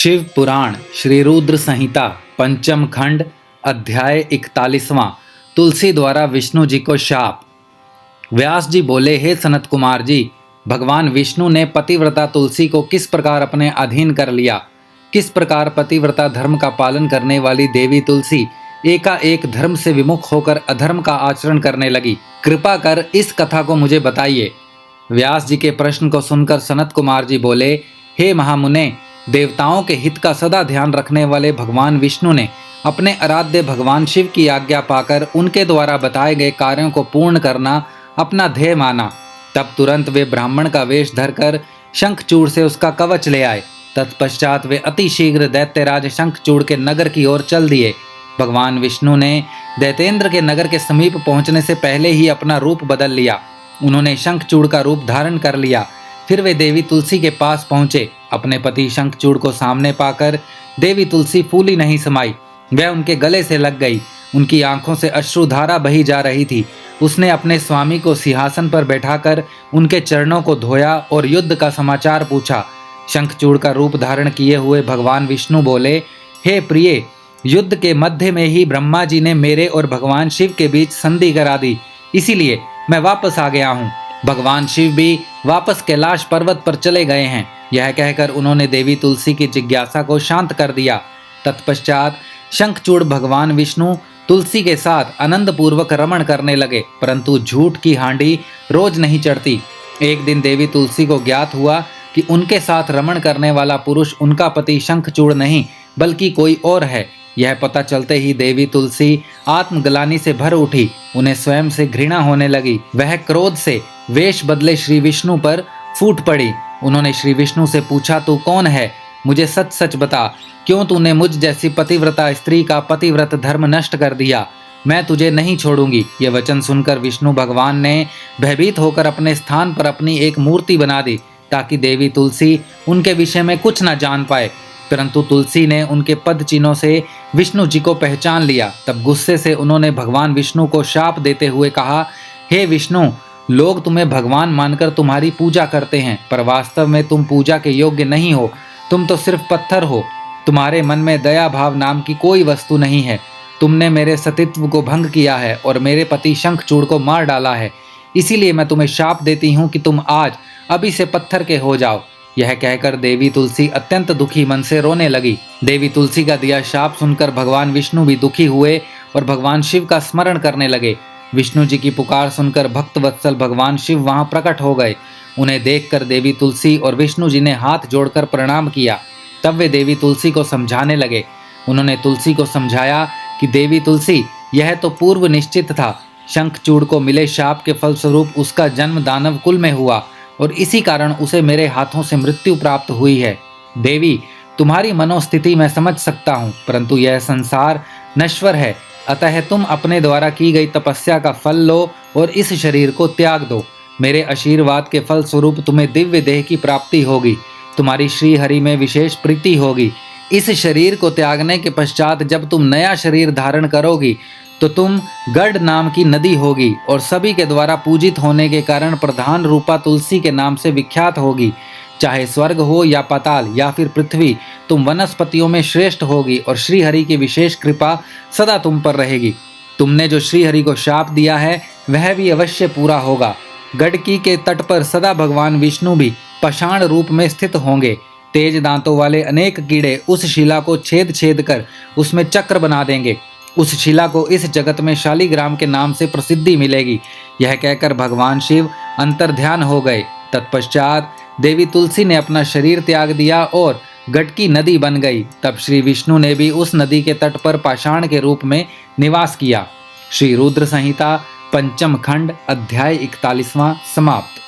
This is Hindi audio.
शिव पुराण श्री रुद्र संहिता पंचम खंड अध्याय 41वां तुलसी द्वारा विष्णु जी को शाप। व्यास जी बोले, हे सनत कुमार जी, भगवान विष्णु ने पतिव्रता तुलसी को किस प्रकार अपने अधीन कर लिया, किस प्रकार पतिव्रता धर्म का पालन करने वाली देवी तुलसी एकाएक धर्म से विमुख होकर अधर्म का आचरण करने लगी, कृपा कर इस कथा को मुझे बताइए। व्यास जी के प्रश्न को सुनकर सनत कुमार जी बोले, हे महामुने, देवताओं के हित का सदा ध्यान रखने वाले भगवान विष्णु ने अपने आराध्य भगवान शिव की आज्ञा पाकर उनके द्वारा बताए गए कार्यों को पूर्ण करना अपना ध्येय माना। तब तुरंत वे ब्राह्मण का वेश धरकर शंखचूड़ से उसका कवच ले आए। तत्पश्चात वे अति शीघ्र दैत्यराज शंखचूड़ के नगर की ओर चल दिए। भगवान विष्णु ने दैतेंद्र के नगर के समीप पहुंचने से पहले ही अपना रूप बदल लिया। उन्होंने शंखचूड़ का रूप धारण कर लिया। फिर वे देवी तुलसी के पास पहुंचे। अपने पति शंखचूड़ को सामने पाकर देवी तुलसी फूली नहीं समाई, वह उनके गले से लग गई। उनकी आंखों से अश्रुधारा बही जा रही थी। उसने अपने स्वामी को सिंहासन पर बैठाकर उनके चरणों को धोया और युद्ध का समाचार पूछा। शंखचूड़ का रूप धारण किए हुए भगवान विष्णु बोले, हे प्रिय, युद्ध के मध्य में ही ब्रह्मा जी ने मेरे और भगवान शिव के बीच संधि करा दी, इसीलिए मैं वापस आ गया हूँ। भगवान शिव भी वापस कैलाश पर्वत पर चले गए हैं। यह कहकर उन्होंने देवी तुलसी की जिज्ञासा को शांत कर दिया। तत्पश्चात शंखचूड़ भगवान विष्णु तुलसी के साथ आनंद पूर्वक रमण करने लगे, परंतु झूठ की हांडी रोज नहीं चढ़ती। एक दिन देवी तुलसी को ज्ञात हुआ कि उनके साथ रमण करने वाला पुरुष उनका पति शंखचूड़ नहीं बल्कि कोई और है। यह पता चलते ही देवी तुलसी आत्मग्लानि से भर उठी। उन्हें स्वयं से घृणा होने लगी। वह क्रोध से वेश बदले श्री विष्णु पर फूट पड़ी। उन्होंने श्री विष्णु से पूछा, तू कौन है? मुझे सच सच बता, क्यों तूने मुझ जैसी पतिव्रता स्त्री का पतिव्रत धर्म नष्ट कर दिया? मैं तुझे नहीं छोड़ूंगी। ये वचन सुनकर विष्णु भगवान ने भयभीत होकर अपने स्थान पर अपनी एक मूर्ति बना दी, ताकि देवी तुलसी उनके विषय में कुछ न जान पाए। परंतु तुलसी ने उनके पद चिन्हों से विष्णु जी को पहचान लिया। तब गुस्से से उन्होंने भगवान विष्णु को शाप देते हुए कहा, हे विष्णु, लोग तुम्हें भगवान मानकर तुम्हारी पूजा करते हैं, पर वास्तव में तुम पूजा के योग्य नहीं हो। तुम तो सिर्फ पत्थर हो। तुम्हारे मन में दया भाव नाम की कोई वस्तु नहीं है। तुमने मेरे सतीत्व को भंग किया है और मेरे पति शंखचूड़ को मार डाला है। इसीलिए मैं तुम्हें शाप देती हूँ कि तुम आज अभी से पत्थर के हो जाओ। यह कहकर देवी तुलसी अत्यंत दुखी मन से रोने लगी। देवी तुलसी का दिया शाप सुनकर भगवान विष्णु भी दुखी हुए और भगवान शिव का स्मरण करने लगे। विष्णु जी की पुकार सुनकर भक्त वत्सल भगवान शिव वहां प्रकट हो गए। उन्हें देखकर देवी तुलसी और विष्णु जी ने हाथ जोड़कर प्रणाम किया। तब वे देवी तुलसी को समझाने लगे। उन्होंने तुलसी को समझाया कि देवी तुलसी, यह तो पूर्व निश्चित था। शंखचूड़ को मिले शाप के फलस्वरूप उसका जन्म दानव कुल में हुआ और इसी कारण उसे मेरे हाथों से मृत्यु प्राप्त हुई है। देवी, तुम्हारी मनोस्थिति मैं समझ सकता हूँ, परंतु यह संसार नश्वर है, अतः तुम अपने द्वारा की गई तपस्या का फल लो और इस शरीर को त्याग दो। मेरे आशीर्वाद के फल स्वरूप तुम्हें दिव्य देह की प्राप्ति होगी। तुम्हारी श्री हरि में विशेष प्रीति होगी। इस शरीर को त्यागने के पश्चात जब तुम नया शरीर धारण करोगी तो तुम गढ़ नाम की नदी होगी और सभी के द्वारा पूजित होने के कारण प्रधान रूपा तुलसी के नाम से विख्यात होगी। चाहे स्वर्ग हो या पाताल या फिर पृथ्वी, तुम वनस्पतियों में श्रेष्ठ होगी और श्री हरि की विशेष कृपा सदा तुम पर रहेगी। तुमने जो श्री हरि को शाप दिया है वह भी अवश्य पूरा होगा। गंडकी के तट पर सदा भगवान विष्णु भी पाषाण रूप में स्थित होंगे। तेज दांतों वाले अनेक कीड़े उस शिला को छेद छेद कर उसमें चक्र बना देंगे। उस शिला को इस जगत में शालिग्राम के नाम से प्रसिद्धि मिलेगी। यह कहकर भगवान शिव अंतर्ध्यान हो गए। तत्पश्चात देवी तुलसी ने अपना शरीर त्याग दिया और गंडकी नदी बन गई। तब श्री विष्णु ने भी उस नदी के तट पर पाषाण के रूप में निवास किया। श्री रुद्र संहिता पंचम खंड अध्याय 41वां समाप्त।